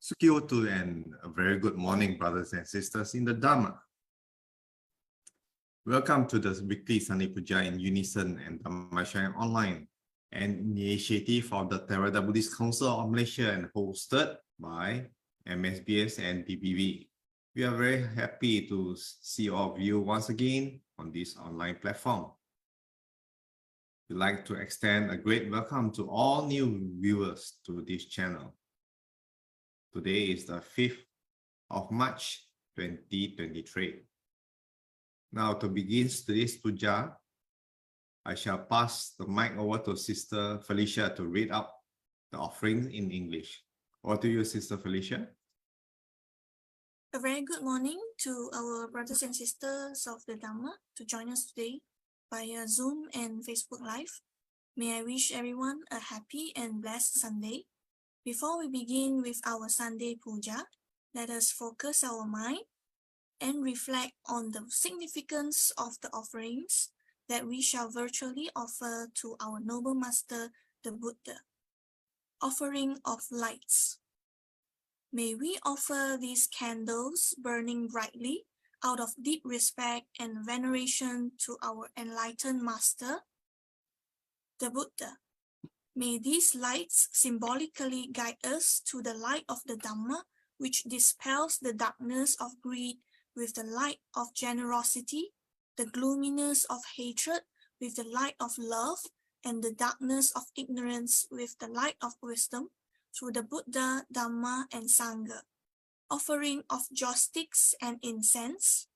𝐾𝐡𝐚𝐦𝐬 and a very good morning, brothers and sisters in the Dhamma. Welcome to the weekly Sunday Puja in Unison and Dhamma Sharing Online, an initiative of the 𝓟𝓷𝓷 Buddhist Council of Malaysia and hosted by MSBS and DBV. We are very happy to see all of you once again on this online platform. We'd like to extend a great welcome to all new viewers to this channel. Today is the 5th of March 2023. Now, to begin today's puja, I shall pass the mic over to Sister Felicia to read out the offerings in English. Over to you, Sister Felicia. A very good morning to our brothers and sisters of the Dhamma to join us today via Zoom and Facebook Live. May I wish everyone a happy and blessed Sunday. Before we begin with our Sunday Puja, let us focus our mind and reflect on the significance of the offerings that we shall virtually offer to our Noble Master, the Buddha. Offering of lights. May we offer these candles burning brightly out of deep respect and veneration to our enlightened Master, the Buddha. May these lights symbolically guide us to the light of the Dhamma, which dispels the darkness of greed with the light of generosity, the gloominess of hatred with the light of love, and the darkness of ignorance with the light of wisdom, through the Buddha, Dhamma, and Sangha. Offering of joss sticks and incense.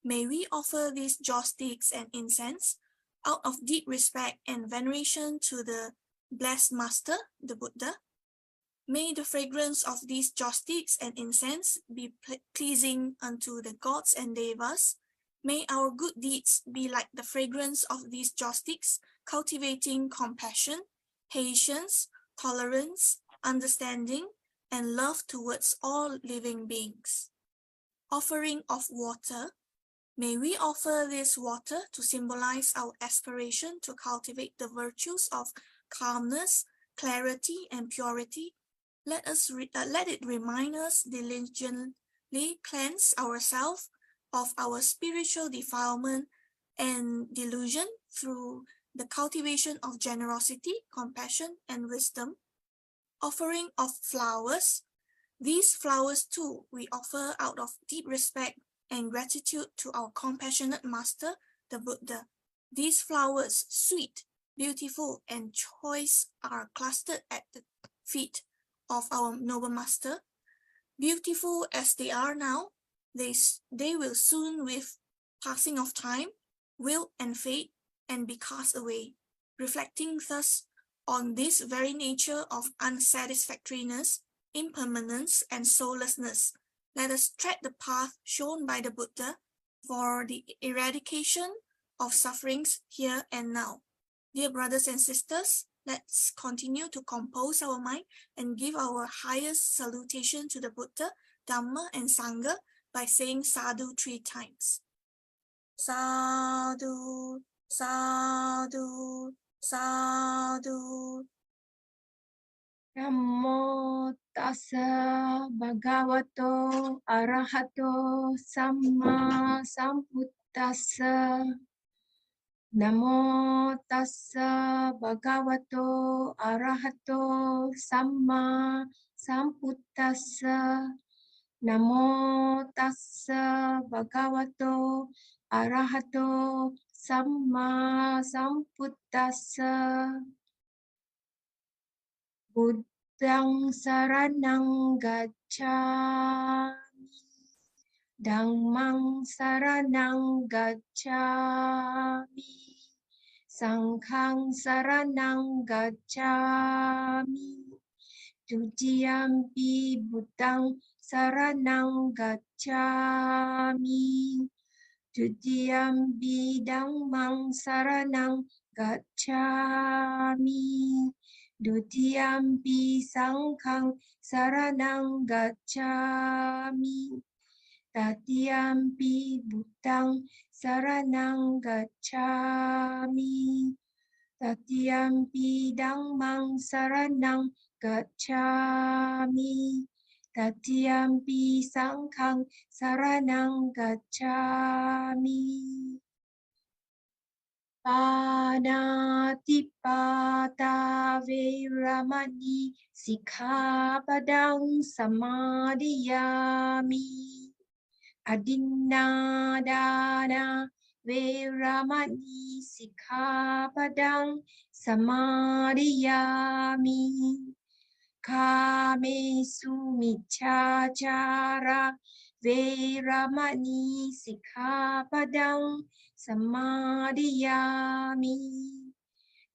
May we offer these joss sticks and incense out of deep respect and veneration to the Blessed Master, the Buddha. May the fragrance of these joss sticks and incense be pleasing unto the gods and devas. May our good deeds be like the fragrance of these joss sticks, cultivating compassion, patience, tolerance, understanding, and love towards all living beings. Offering of water. May we offer this water to symbolize our aspiration to cultivate the virtues of calmness, clarity, and purity. Let it remind us diligently cleanse ourselves of our spiritual defilement and delusion through the cultivation of generosity, compassion, and wisdom. Offering of flowers. These flowers too we offer out of deep respect and gratitude to our compassionate Master, the Buddha. These flowers, sweet, beautiful, and choice, are clustered at the feet of our Noble Master. Beautiful as they are now, they will soon, with passing of time, wilt and fade and be cast away. Reflecting thus on this very nature of unsatisfactoriness, impermanence, and soullessness, let us tread the path shown by the Buddha for the eradication of sufferings here and now. Dear brothers and sisters, let's continue to compose our mind and give our highest salutation to the Buddha, Dhamma, and Sangha by saying sadhu 3 times. Sadhu, sadhu, sadhu. Namo tassa bhagavato arahato samma sambuddhassa. Namo tassa bhagavato arahato samma sambuddhassa. Namo tassa bhagavato arahato samma sambuddhassa. Buddhang saranang gacchami, Dhammang saranang gacchami, Sanghang saranang gacchami, Tutiyampi Buddhang saranang gacchami, Tutiyampi Dhammang saranang gacchami, Dutiyampi Sanghang saranang gacchami, Tatiyampi Buddhang saranang gacchami, Tatiyampi Dhammang saranang gacchami, Tatiyampi Sangkhang Saranang Gacchami. Panatipata Vairamani Sikkhapadang Samadhiyami. Adinadana Vairamani Sikkhapadang Samadhiyami. Kamesu Miccācara Vairamani Sikkhapadang Samadhiyami.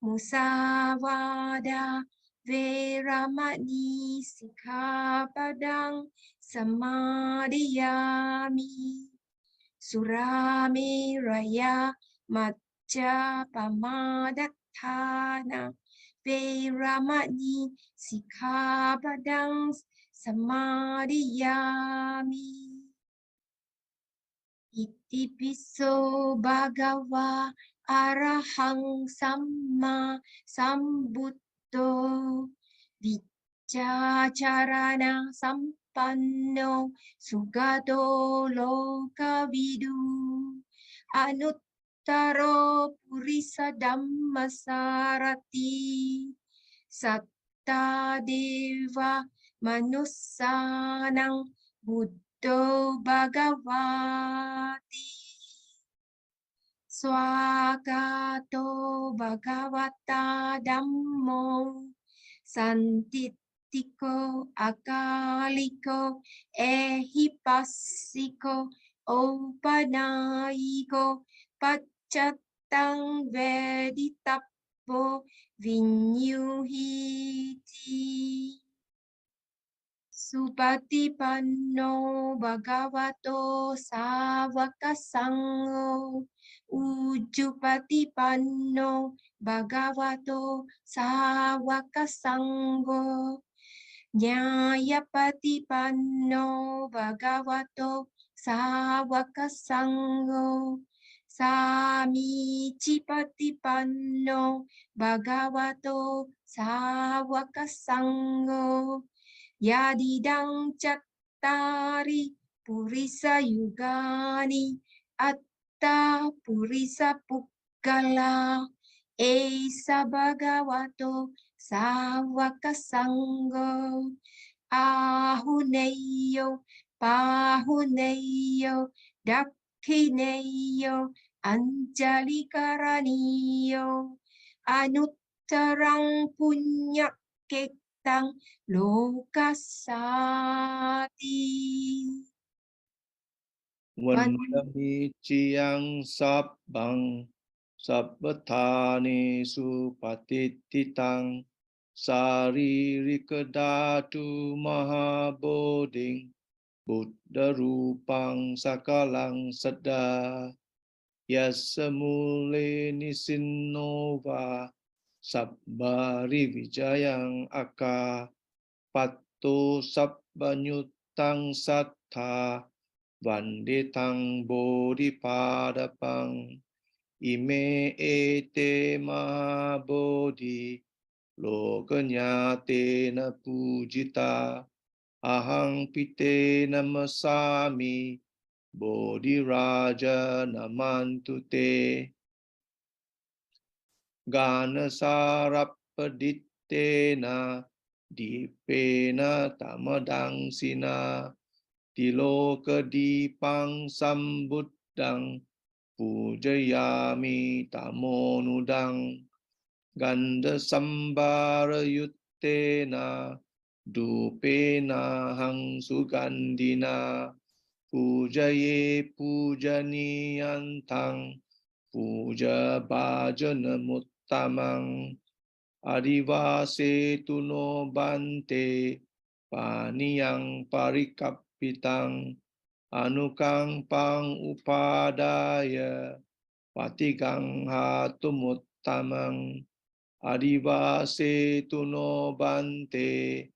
Musavada Vairamani Sikkhapadang Samadhiyami. Surameraya Majjapamadatthana Vairamani Sikkhapadang Samadhiyami. Itipiso Bhagava Arahang Samma Sambuddho Viccacarana Sampanno Sugato Lokavidu Anuttaro Purisa Dhammasarati Satta Deva Manussanang Buddho Bhagavati Swagato Bhagavata Dhammo Santittiko Akaliko Ehipassiko Opanayiko Paccatang Veditappo Vinyuhiti Supatipanno Bhagavato Sāvaka Saṅgho Ujjupatipanno Bhagavato Sāvaka Saṅgho Nyāyapatipanno Bhagavato Sāvaka Saṅgho Samicipatipanno Bhagavato Sāvaka Saṅgho Yadidang Cattari Purisa Yugani Atta Purisa Pukkala Esa Bhagavato Sāvaka Saṅgho Ahuneyo Pahuneyo Dakhineyo Anjalikaraniyo Anuttarang Punyaketang Lokasati. Vandamiciyang sabbang sabbatani supatititang saririkadatu mahabodhing buddha rupang sakalang sada yasamule nisinnova sabbari wijayang akka patto sabbanyuttang sattha vandetang bodhipadapang ime ete mahabodhi lokanyatena pujita ahang pite namasami bodhi raja namantute gana sarapadittena dipena tamadang sina 𝓤𝓾𝓷𝓭𝓪 sambuddhang pujayami tamonudang ganda sambara yuttena dupena hang sugandina pujaye pujaniyantang puja bhajana muttamang adivase tuno bante paniyang parikapitang anukang pang upadaya patigang hatumuttamang adivase tuno bante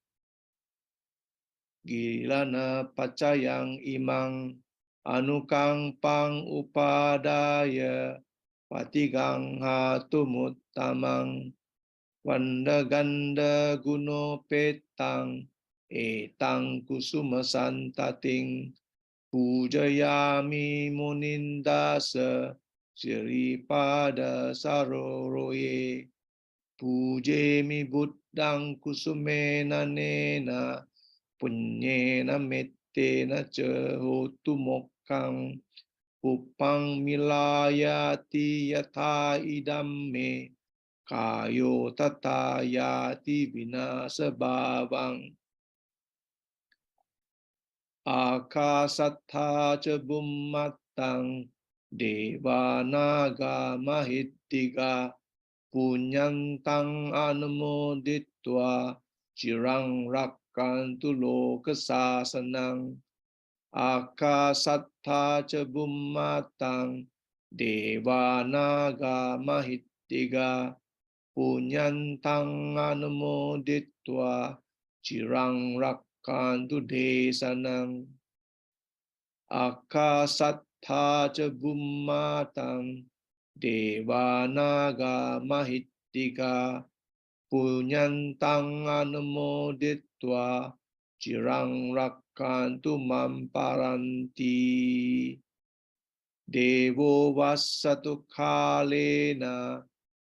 gilana pacayang imang anukang pang upadaya patigang hatumuttamang Vandaganda guno petang etang kusuma santating pujayami munindasa siripada saroroye pujemi buddhang kusumena nena punyena mettena ca hotu mokkang uppang milayati yatha idam me kayo tata yati vinasa bhavang akasattha ca bummattang deva naga mahittiga punyantang anumoditva cirang rakkantu loka sasanang akasattha ca bummatang deva naga mahittiga punyantang anumoditva cirang rakkantu desanang akasattha ca bummatang deva naga mahittiga punyantang anumoditva cirang rakkantu mamparanti devo vassatu khalena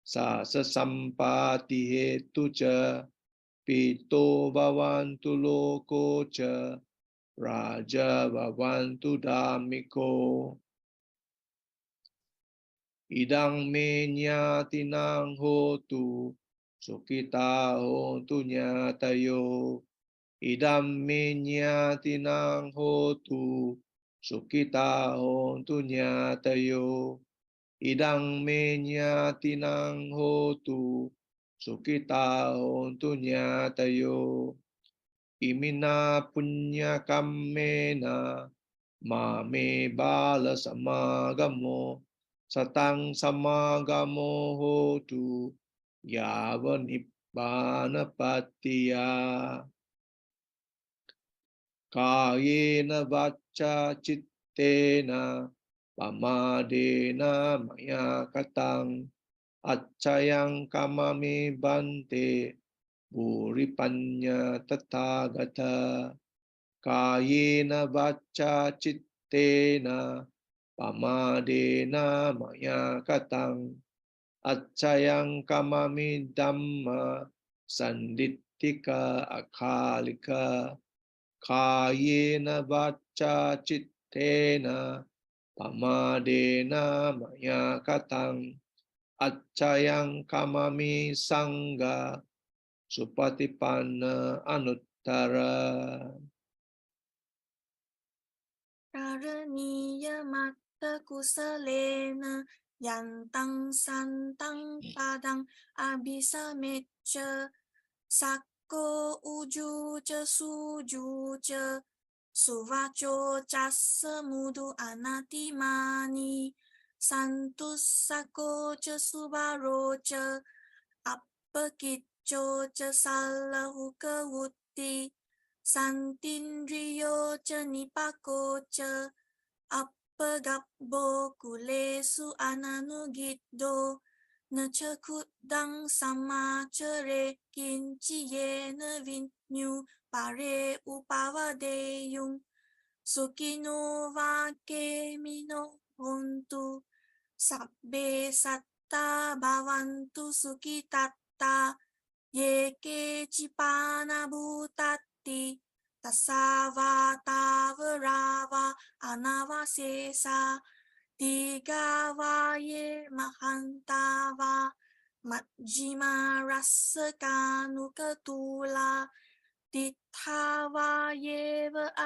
sasa sampati hetu ca pito bhavantu loko ca raja bhavantu dhammiko idang me nyatinang hotu sukita hontu nyatayo idam me nyatinang hotu sukita hontu nyatayo idang me nyatinang hotu sukita hontu nyatayo imina punya kammena mame bala samagamo satang samagamo hotu yava nibbana patiya kayena vacca cittena pamadena maya katang accayang kamami bante buripanya tathagata kayena vacca cittena pamadena maya katang accayang kamami dhamma sandittika akhalika kayena vacca cittena pamadena maya katang accayang kamami sangha supatipanna anuttara Karaniya matta kusalena yantang santang padang abhisamecca sakko uju ca suju ca suvaco cassa mudu anatimani santussako ca subaro ca appakicco ca 𝓟𝓾𝓷𝓭𝓪 Santindriyo ca nipako ca appagabbo kulesu ananugido na ca kuddang sama ca 𝓟𝓾𝐴 yena vinyu pare upavadeyung sukino vake mino hontu sabbe satta bhavantu sukitatta 𝐾𝐡𝐚𝐬 bhutatti tasava rava anavasesa tigavaye mahantava majjima rassakanu dittavaye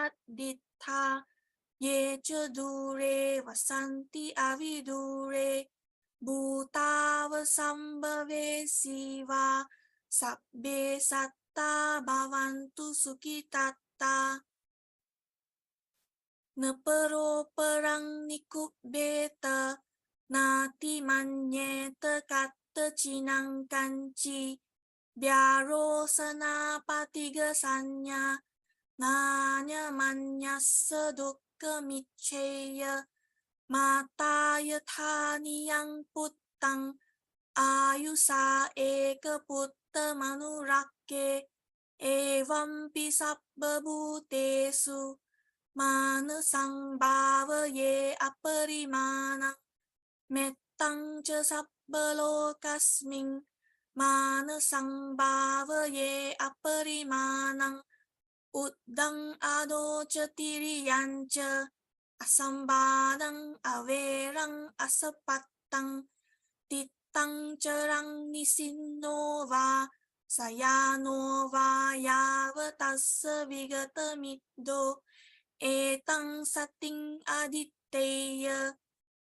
adittha ye ca dure vasanti avidure bhutava sambhave siva sabbe satta bhavantu sukitatta nepero perang nikubbeta nati manyeta katta cinang kanci biaro sanapatiga sanya nanya manyassa dukkha micceya mata yathani yang puttang ayusa eka putta manurakke Evampi sabbabhutesu manasang bhavaye aparimanang mettang ca sabbalokasming manasang bhavaye aparimanang uddang ado ca tiriyanca asambadang averang asapattang tittang carang nisinova sayano yavatasya vigatamiddo etang sating aditteya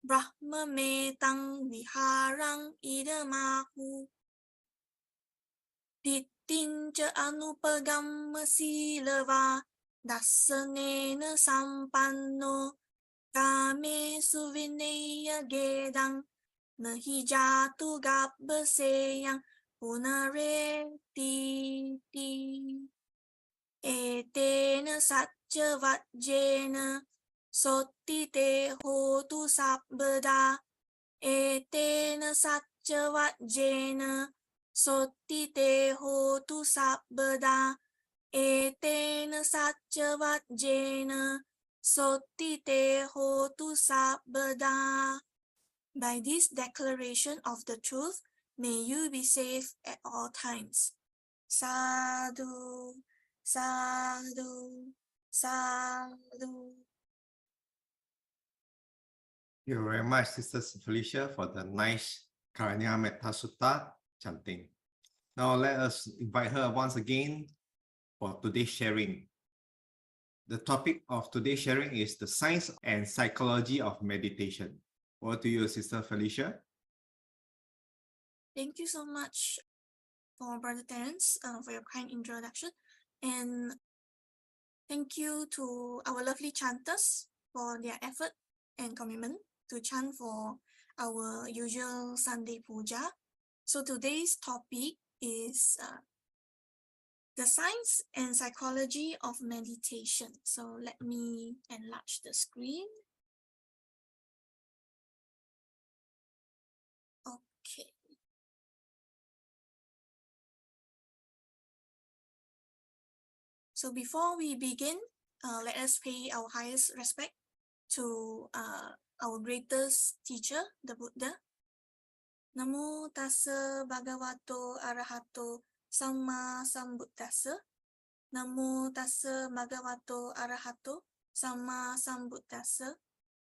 brahma metang viharang idamahu dittinca anupagamma silava dassanena sampanno kame suvineya gedang nahi jatu gabbaseyang punareti etena satya vajjena sottite hotu sabbada etena satya vajjena sottite hotu sabbada etena satya vajjena sottite hotu sabbada. By this declaration of the truth, may you be safe at all times. Sadhu, sadhu, sadhu. Thank you very much, Sister Felicia, for the nice Karanya Metta Sutta chanting. Now let us invite her once again for today's sharing. The topic of today's sharing is the science and psychology of meditation. Over to you, Sister Felicia. Thank you so much for Brother Terence for your kind introduction, and thank you to our lovely chanters for their effort and commitment to chant for our usual Sunday puja. So today's topic is the science and psychology of meditation. So let me enlarge the screen. Okay. So before we begin, let us pay our highest respect to our greatest teacher, the Buddha. Namo tassa bhagavato arahato samma sambuddhassa. Namo tassa bhagavato arahato samma sambuddhassa.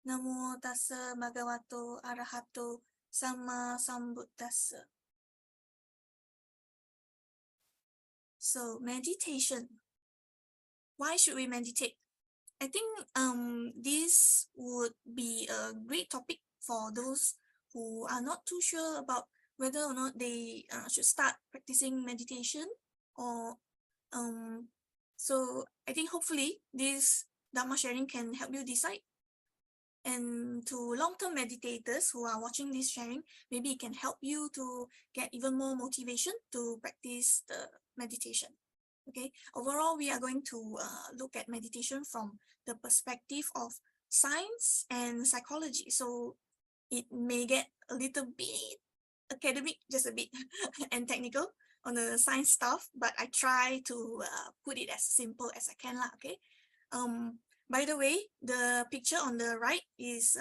Namo tassa bhagavato arahato samma sambuddhassa. So meditation. Why should we meditate? I think this would be a great topic for those who are not too sure about whether or not they should start practicing meditation, or so I think hopefully this Dhamma sharing can help you decide. And to long-term meditators who are watching this sharing, maybe it can help you to get even more motivation to practice the meditation. Okay, overall, we are going to look at meditation from the perspective of science and psychology. So it may get a little bit academic, just a bit, and technical on the science stuff, but I try to put it as simple as I can, okay? By the way, the picture on the right is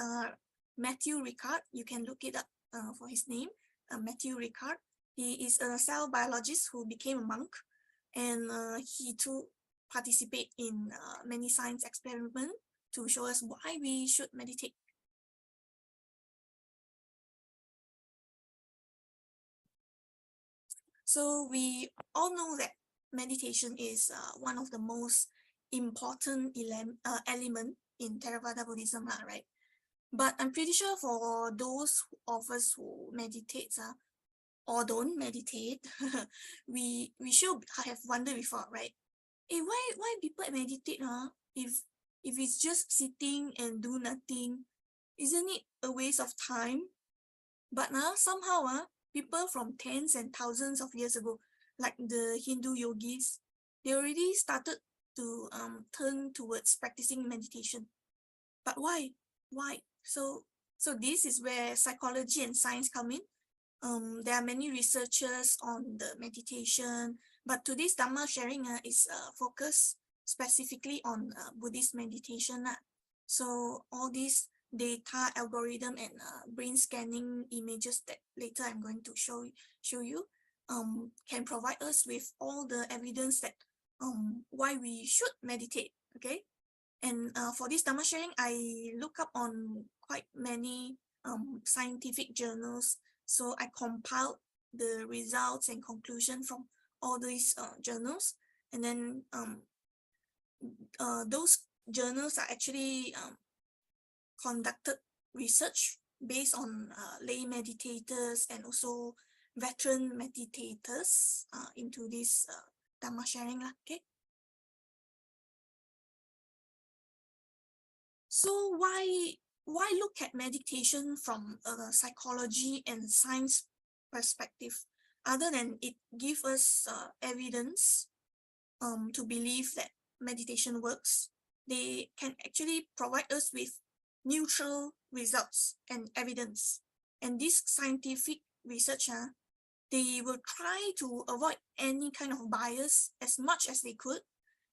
Matthew Ricard. You can look it up for his name, Matthew Ricard. He is a cell biologist who became a monk, and he too participate in many science experiments to show us why we should meditate. So we all know that meditation is one of the most important element in Theravada Buddhism, right? But I'm pretty sure for those of us who meditate or don't meditate, we should have wondered before, right? Hey, why people meditate? If it's just sitting and do nothing, isn't it a waste of time? But somehow people from tens and thousands of years ago, like the Hindu yogis, they already started to turn towards practicing meditation. But why? So this is where psychology and science come in. There are many researchers on the meditation, but today's Dhamma sharing is focused specifically on Buddhist meditation. So all these data, algorithm, and brain scanning images that later I'm going to show you can provide us with all the evidence that why we should meditate. Okay, and for this Dhamma sharing, I look up on quite many scientific journals. So I compiled the results and conclusion from all these journals, and then those journals are actually conducted research based on lay meditators and also veteran meditators into this Dhamma sharing. Okay. So why look at meditation from a psychology and science perspective, other than it gives us evidence to believe that meditation works? They can actually provide us with neutral results and evidence. And this scientific research, they will try to avoid any kind of bias as much as they could.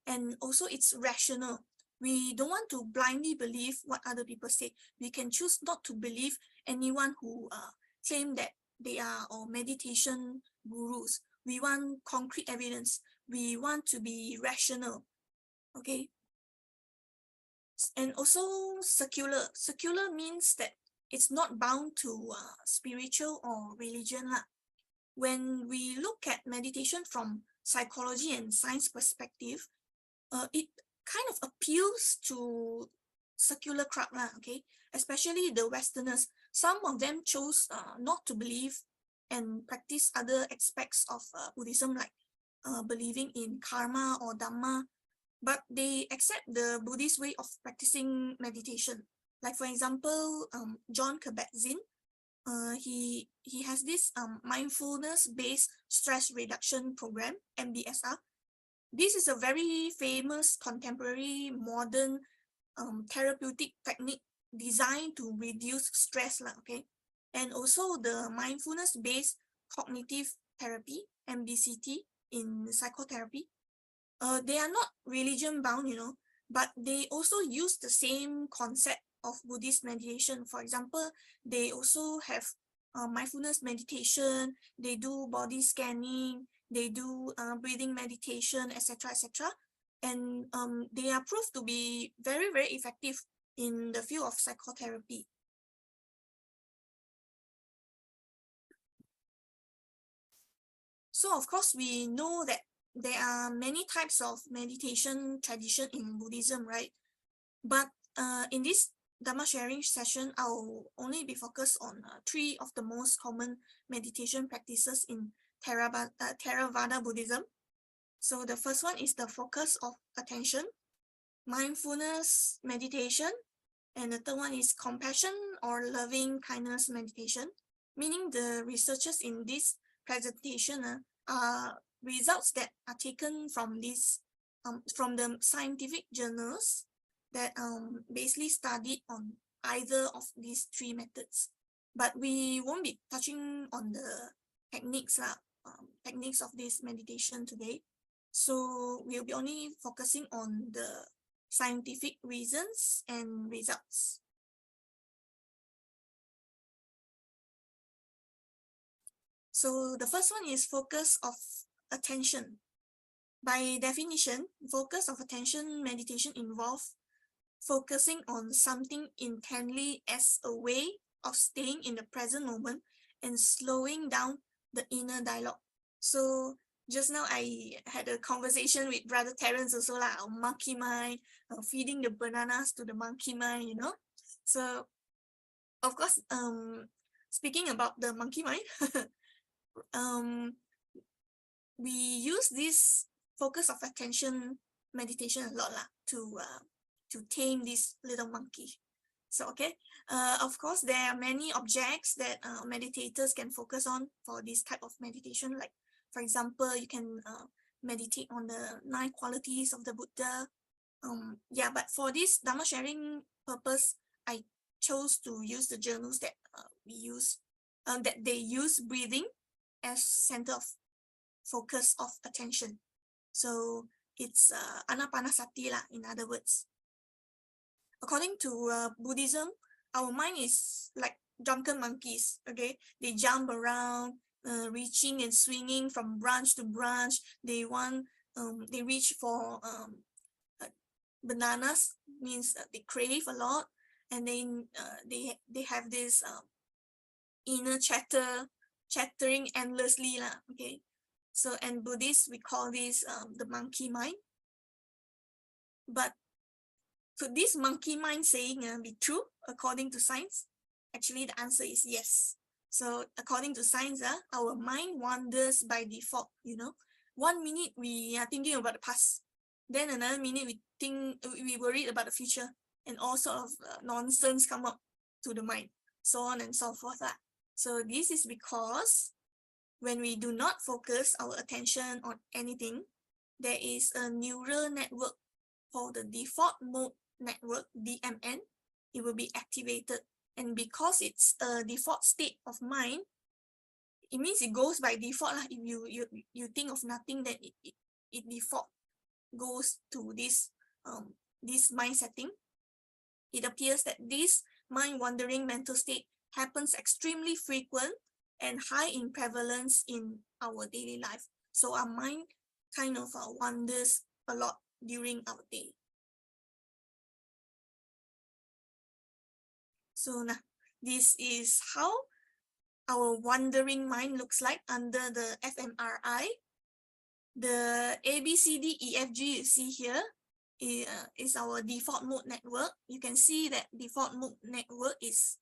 And also it's rational. We don't want to blindly believe what other people say. We can choose not to believe anyone who claim that they are meditation gurus. We want concrete evidence. We want to be rational. Okay. And also secular. Secular means that it's not bound to spiritual or religion. When we look at meditation from psychology and science perspective, it kind of appeals to secular crowd, okay? Especially the Westerners. Some of them chose not to believe and practice other aspects of Buddhism, like believing in karma or Dhamma, but they accept the Buddhist way of practicing meditation. Like for example, Jon Kabat-Zinn, he has this mindfulness-based stress reduction program, MBSR. This is a very famous contemporary modern therapeutic technique designed to reduce stress, okay? And also the mindfulness-based cognitive therapy, MBCT, in psychotherapy. They are not religion bound, but they also use the same concept of Buddhist meditation. For example, they also have mindfulness meditation, they do body scanning, they do breathing meditation, etc., etc. And they are proved to be very, very effective in the field of psychotherapy. So of course, we know that there are many types of meditation tradition in Buddhism, right? But in this Dhamma sharing session, I'll only be focused on 3 of the most common meditation practices in Theravada Buddhism. So the first one is the focus of attention, mindfulness meditation, and the third one is compassion or loving kindness meditation. Meaning the researchers in this presentation are results that are taken from this from the scientific journals that basically studied on either of these 3 methods. But we won't be touching on the techniques of this meditation today. So we'll be only focusing on the scientific reasons and results. So the first one is focus of attention. By definition, focus of attention meditation involves focusing on something intently as a way of staying in the present moment and slowing down the inner dialogue. So just now I had a conversation with Brother Terence also on monkey mind, feeding the bananas to the monkey mind, So of course, speaking about the monkey mind, we use this focus of attention meditation a lot to tame this little monkey. So of course there are many objects that meditators can focus on for this type of meditation. Like for example, you can meditate on the 9 qualities of the Buddha. But for this Dhamma sharing purpose, I chose to use the journals that we use that they use breathing as center of focus of attention. So it's anapanasati lah, in other words. According to Buddhism, our mind is like drunken monkeys, okay? They jump around, reaching and swinging from branch to branch. They reach for bananas, means they crave a lot, and then they have this inner chattering endlessly lah, okay? So, and Buddhists, we call this the monkey mind. But could this monkey mind saying be true according to science? Actually, the answer is yes. So according to science, our mind wanders by default, you know. 1 minute we are thinking about the past. Then another minute we worried about the future, and all sort of nonsense come up to the mind, so on and so forth. So this is because when we do not focus our attention on anything, there is a neural network called the default mode network, DMN. It will be activated, and because it's a default state of mind, it means it goes by default lah. If you think of nothing, then it default goes to this mind setting. It appears that this mind wandering mental state happens extremely frequent and high in prevalence in our daily life. So our mind kind of wanders a lot during our day. So now, this is how our wandering mind looks like under the fMRI. The ABCDEFG you see here is our default mode network. You can see that default mode network is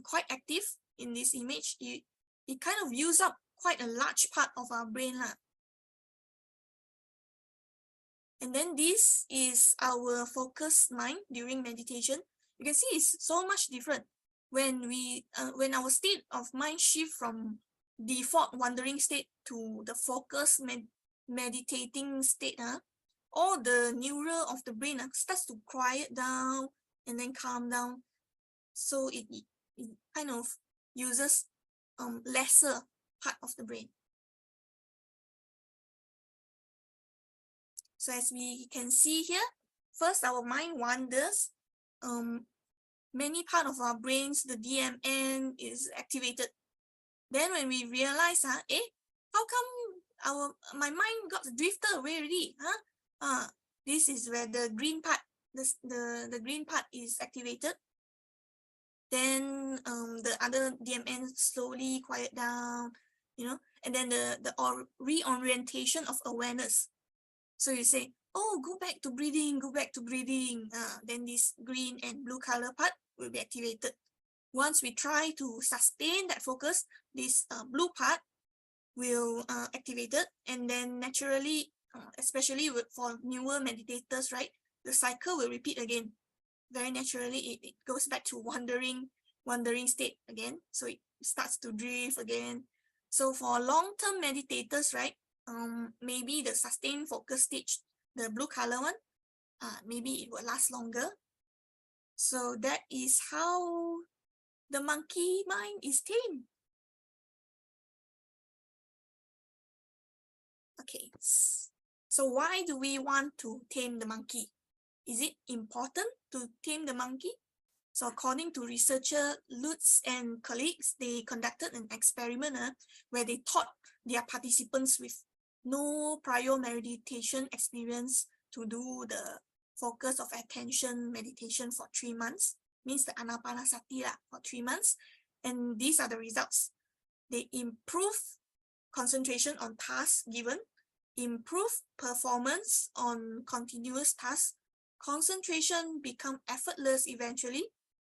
quite active in this image. It kind of uses up quite a large part of our brain. And then this is our focused mind during meditation. You can see it's so much different. When our state of mind shift from default wandering state to the focused meditating state, all the neural of the brain starts to quiet down and then calm down. So it kind of uses lesser part of the brain. So as we can see here, first our mind wanders. Many part of our brains, the DMN is activated. Then when we realize, how come my mind got drifted away already? This is where the green part, the green part is activated. Then the other DMN slowly quiet down, you know, and then the reorientation of awareness. So you say, oh, go back to breathing, go back to breathing. Then this green and blue color part will be activated. Once we try to sustain that focus, this blue part will activated, and then naturally, especially for newer meditators, right, the cycle will repeat again. Very naturally, it goes back to wandering state again. So it starts to drift again. So for long-term meditators, right, maybe the sustained focus stage, the blue color one, maybe it will last longer. So that is how the monkey mind is tamed. Okay, so why do we want to tame the monkey? Is it important to tame the monkey? So according to researcher Lutz and colleagues, they conducted an experiment where they taught their participants with no prior meditation experience to do the focus of attention meditation for 3 months, means the anapanasati for 3 months. And these are the results. They improve concentration on tasks given, improve performance on continuous tasks, concentration become effortless eventually,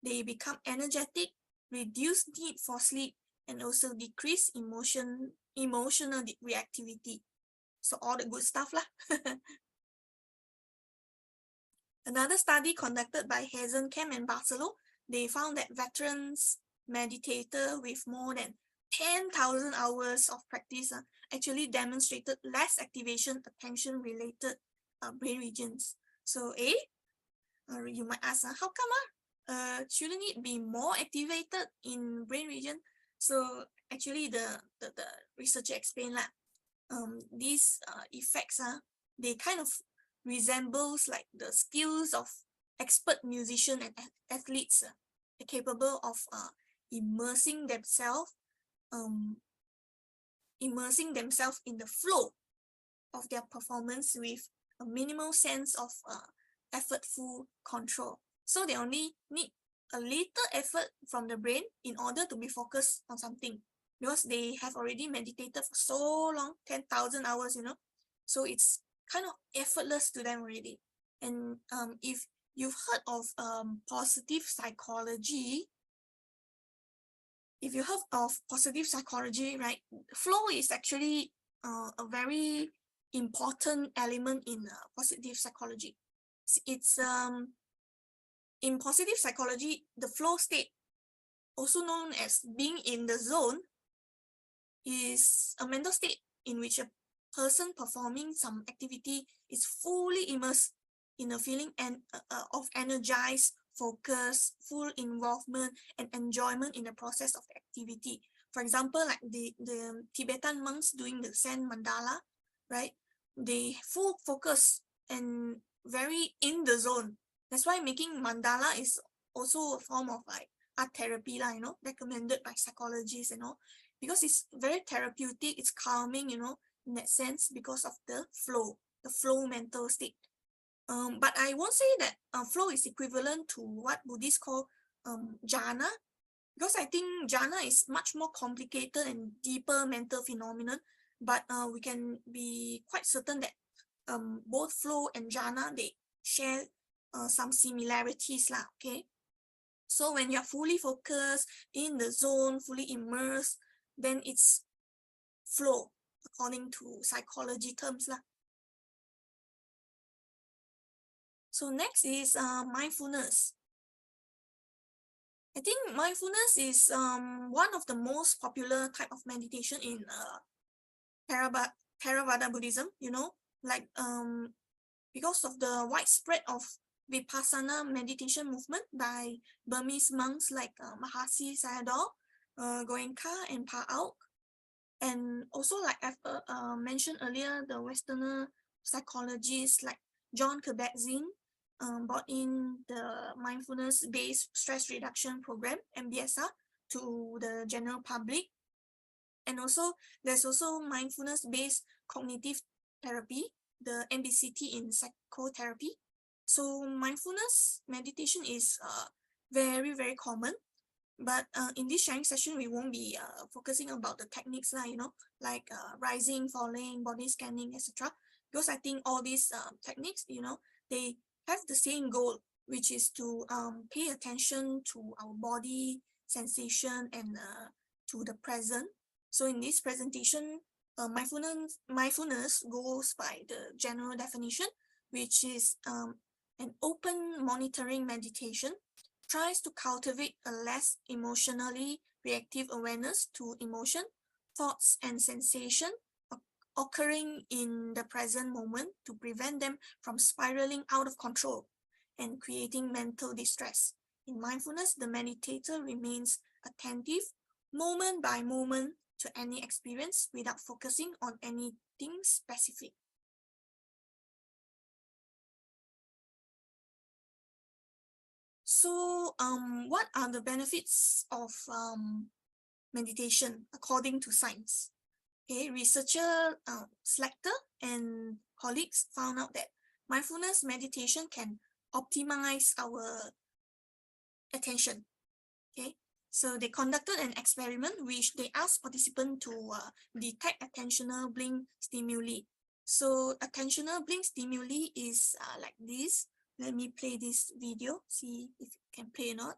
they become energetic, reduce need for sleep, and also decrease emotional reactivity. So all the good stuff lah. Another study conducted by 𝐒𝐮𝐬𝐶 and Barceló, they found that veterans meditator with more than 10,000 hours of practice actually demonstrated less activation attention-related brain regions. So you might ask, how come? Shouldn't it be more activated in brain region? So actually the researcher explained that these effects they kind of resembles like the skills of expert musician and athletes capable of immersing themselves in the flow of their performance with a minimal sense of effortful control. So they only need a little effort from the brain in order to be focused on something, because they have already meditated for so long, 10,000 hours, so it's kind of effortless to them already. And if you've heard of positive psychology, right, flow is actually a very important element in positive psychology. It's in positive psychology, the flow state, also known as being in the zone, is a mental state in which a person performing some activity is fully immersed in a feeling of energized, focus, full involvement, and enjoyment in the process of the activity. For example, like the Tibetan monks doing the sand mandala, right? They full focus and very in the zone. That's why making mandala is also a form of like art therapy, recommended by psychologists and all, because it's very therapeutic, it's calming, in that sense, because of the flow mental state. But I won't say that flow is equivalent to what Buddhists call jhana, because I think jhana is much more complicated and deeper mental phenomenon. But we can be quite certain that both flow and jhana, they share some similarities lah, okay? So when you're fully focused, in the zone, fully immersed, then it's flow, according to psychology terms lah. So next is mindfulness. I think mindfulness is one of the most popular type of meditation in Theravada Buddhism, like because of the widespread of Vipassana meditation movement by Burmese monks like Mahasi Sayadaw, 𝐾𝐡𝐚𝐦𝐦𝐸 and 𝓂 and also like I've mentioned earlier, the Westerner psychologists like Jon Kabat-Zinn brought in the mindfulness-based stress reduction program, MBSR, to the general public. And also, there's also mindfulness-based cognitive therapy, the MBCT in psychotherapy. So mindfulness meditation is very, very common. But in this sharing session, we won't be focusing about the techniques, like rising, falling, body scanning, etc. Because I think all these techniques, they have the same goal, which is to pay attention to our body sensation and to the present. So in this presentation, mindfulness goes by the general definition, which is an open monitoring meditation, tries to cultivate a less emotionally reactive awareness to emotion, thoughts, and sensation occurring in the present moment to prevent them from spiraling out of control and creating mental distress. In mindfulness, the meditator remains attentive moment by moment to any experience without focusing on anything specific. So what are the benefits of meditation according to science? Okay, researcher Slachter and colleagues found out that mindfulness meditation can optimize our attention. Okay, so they conducted an experiment which they asked participants to detect attentional blink stimuli. So attentional blink stimuli is like this. Let me play this video, see if it can play or not.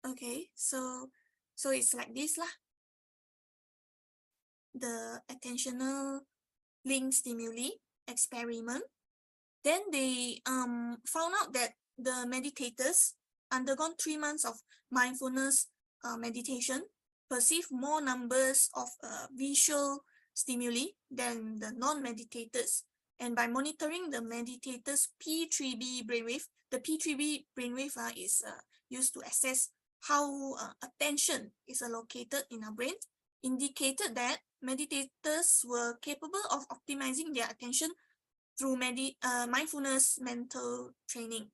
Okay, so it's like this lah. The attentional blink stimuli experiment. Then they found out that the meditators undergone 3 months of mindfulness meditation perceive more numbers of visual stimuli than the non-meditators. And by monitoring the meditators' P3B brainwave, the P3B brainwave is used to assess how attention is allocated in our brain, indicated that meditators were capable of optimizing their attention through mindfulness mental training.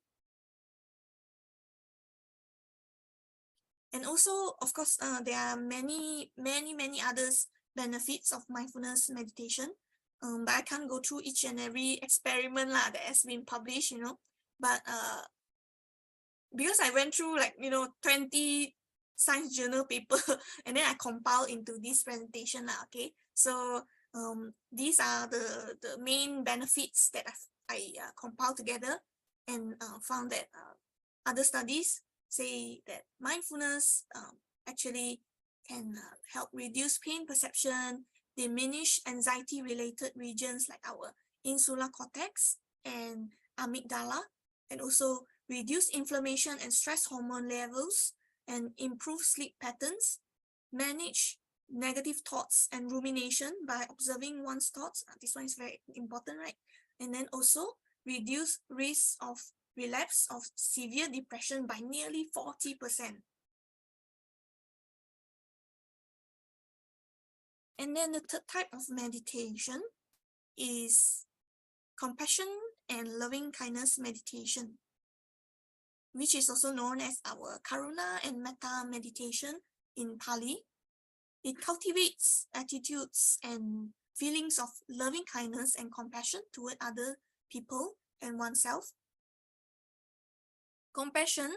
And also, of course, there are many others benefits of mindfulness meditation. But I can't go through each and every experiment that has been published, But because I went through 20 science journal paper and then I compiled into this presentation, okay? So these are the main benefits that I compiled together and found that other studies say that mindfulness actually can help reduce pain perception, diminish anxiety-related regions like our insular cortex and amygdala, and also reduce inflammation and stress hormone levels, and improve sleep patterns, manage negative thoughts and rumination by observing one's thoughts. This one is very important, right? And then also reduce risk of relapse of severe depression by nearly 40%. And then the third type of meditation is compassion and loving kindness meditation, which is also known as our Karuna and Metta meditation in Pali. It cultivates attitudes and feelings of loving kindness and compassion toward other people and oneself. Compassion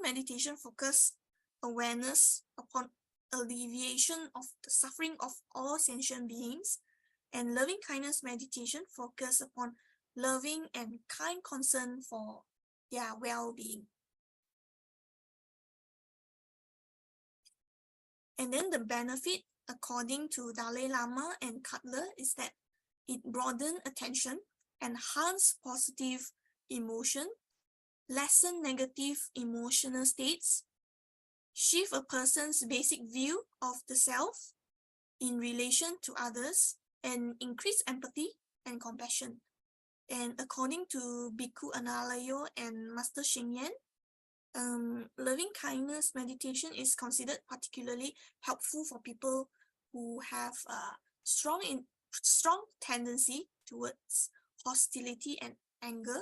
meditation focuses awareness upon alleviation of the suffering of all sentient beings, and loving kindness meditation focuses upon loving and kind concern for their well-being. And then the benefit, according to Dalai Lama and 𝓏𝓫, is that it broadens attention, enhance positive emotion, lessen negative emotional states, shift a person's basic view of the self in relation to others, and increase empathy and compassion. And according to Bhikkhu Analayo and Master Sheng Yen, loving kindness meditation is considered particularly helpful for people who have a strong tendency towards hostility and anger.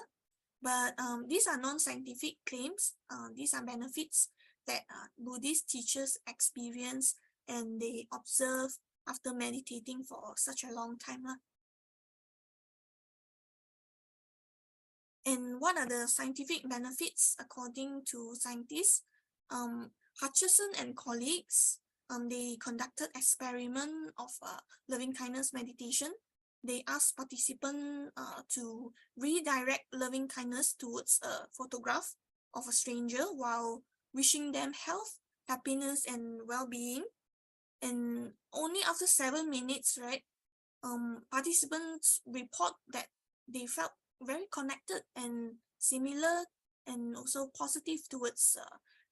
But these are non-scientific claims. These are benefits that Buddhist teachers experience and they observe after meditating for such a long time. And what are the scientific benefits according to scientists? Hutchison and colleagues, they conducted experiment of loving kindness meditation. They asked participants to redirect loving kindness towards a photograph of a stranger while wishing them health, happiness, and well-being. And only after 7 minutes, right, participants report that they felt very connected and similar and also positive towards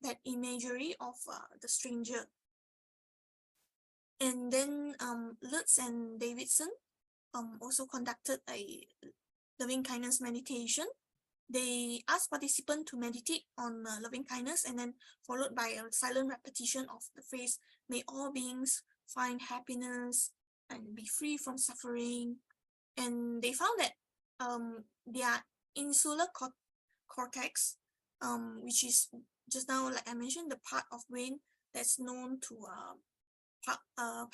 that imagery of the stranger. And then Lutz and Davidson also conducted a loving kindness meditation. They asked participants to meditate on loving kindness and then followed by a silent repetition of the phrase, "May all beings find happiness and be free from suffering." And they found that their insular cortex, which is just now, like I mentioned, the part of brain that's known to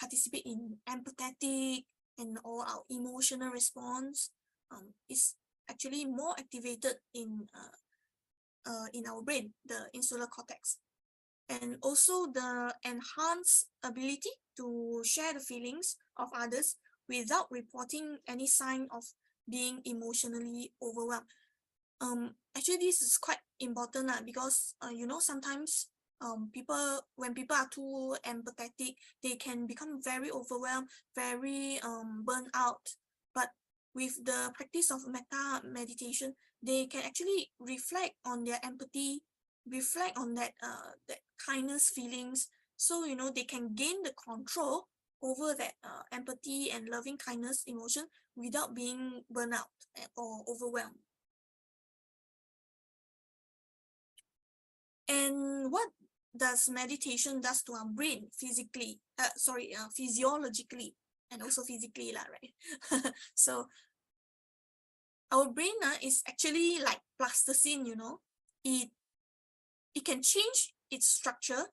participate in empathetic and all our emotional response, is actually more activated in our brain, the insular cortex. And also the enhanced ability to share the feelings of others without reporting any sign of being emotionally overwhelmed. Actually, this is quite important because sometimes when people are too empathetic, they can become very overwhelmed, very burnt out. But with the practice of metta meditation, they can actually reflect on their empathy, reflect on that kindness feelings. So, you know, they can gain the control over that empathy and loving kindness emotion without being burnt out or overwhelmed. And what does meditation does to our brain physically, physiologically and also physically, right? So our brain is actually like plasticine, you know. It can change its structure.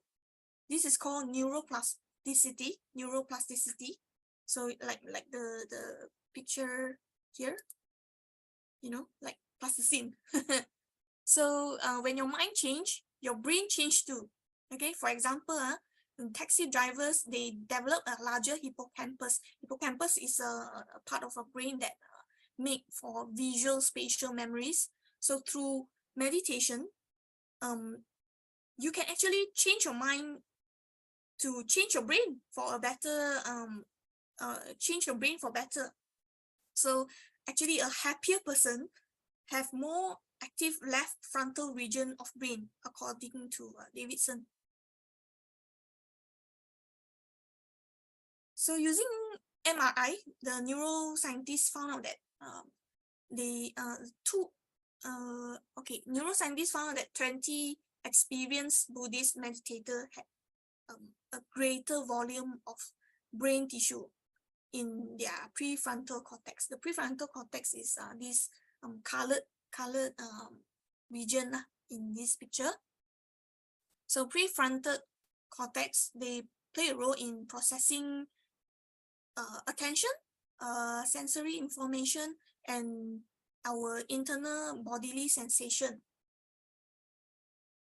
This is called neuroplasticity. So like the picture here, you know, like plasticine. So when your mind change, your brain change too. Okay, for example, taxi drivers, they develop a larger hippocampus. Hippocampus is a part of a brain that make for visual spatial memories. So through meditation, you can actually change your mind to change your brain for a better, change your brain for better. So actually a happier person have more active left frontal region of brain, according to Davidson. So using MRI, the neuroscientists found out that neuroscientists found out that 20 experienced Buddhist meditators had a greater volume of brain tissue in their prefrontal cortex. The prefrontal cortex is this colored region in this picture. So prefrontal cortex, they play a role in processing attention, sensory information, and our internal bodily sensation.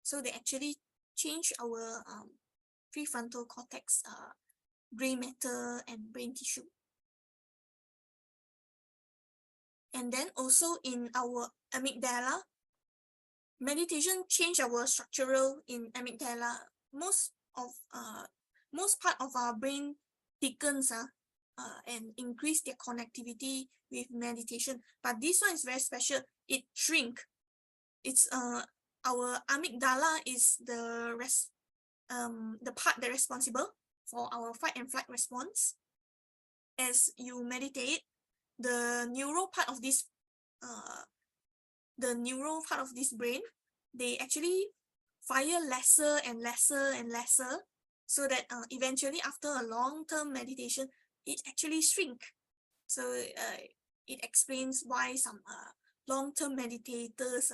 So they actually change our prefrontal cortex, gray matter and brain tissue. And then also in our amygdala, meditation change our structural in amygdala. Most part of our brain thickens and increase their connectivity with meditation. But this one is very special. It shrink. It's our amygdala is the part that responsible for our fight and flight response. As you meditate, the neural part of this brain, they actually fire lesser and lesser and lesser, so that eventually after a long-term meditation, it actually shrink. So it explains why some long-term meditators,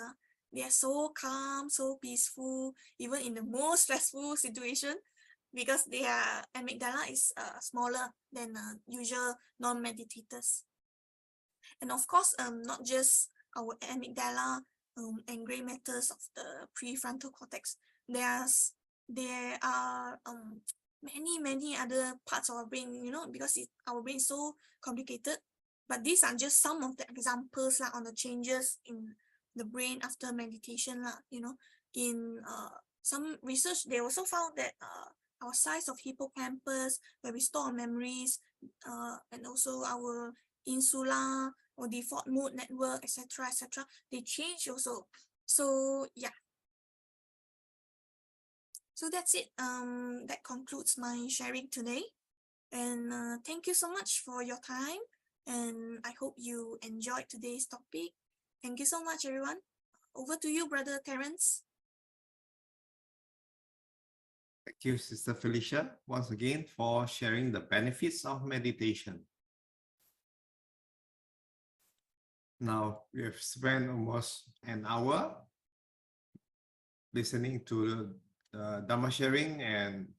they are so calm, so peaceful, even in the most stressful situation, because their amygdala is smaller than usual non-meditators. And of course, not just our amygdala and gray matters of the prefrontal cortex. There are many other parts of our brain, you know, because our brain is so complicated. But these are just some of the examples on the changes in the brain after meditation, you know. In some research, they also found that our size of hippocampus, where we store memories, and also our insula or default mode network, etc., they change also. So yeah. So that's it. That concludes my sharing today. And thank you so much for your time. And I hope you enjoyed today's topic. Thank you so much, everyone. Over to you, Brother Terence. Thank you, Sister Felicia, once again for sharing the benefits of meditation. Now, we have spent almost an hour listening to the Dhamma Sharing and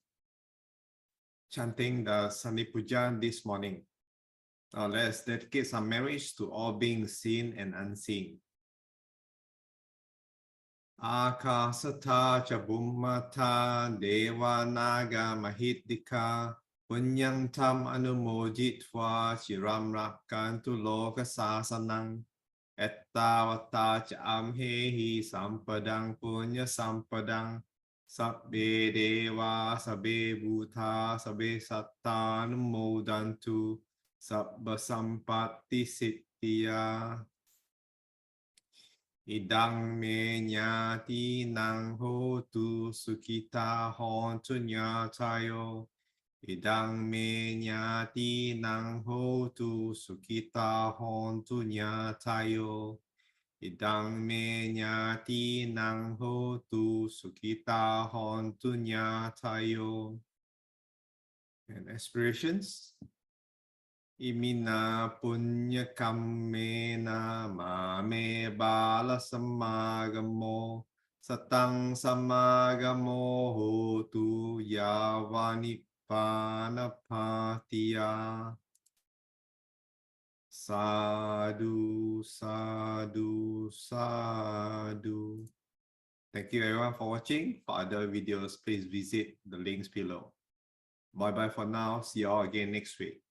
chanting the Sunday Puja this morning. Now, let's dedicate some memories to all beings seen and unseen. Akasatha cha bummata deva naga mahitika punyam tam anumojitva chiram rakkantu loka sasanang ettavata cha amhehi sampadang punya sampadang sabbe deva sabbe bhuta sabbe satta anumodantu sabba sampatti Idang me nyati nang hotu sukita hontunya tayo. Idang me nyati nang hotu sukita hontunya tayo. Idang me nyati nang hotu sukita hontunya tayo. And aspirations. Imina punya kammena mame bala samagamo satang samagamo hotu yavani panapatiya. Sadhu, sadhu, sadhu. Thank you everyone for watching. For other videos, please visit the links below. Bye bye for now. See you all again next week.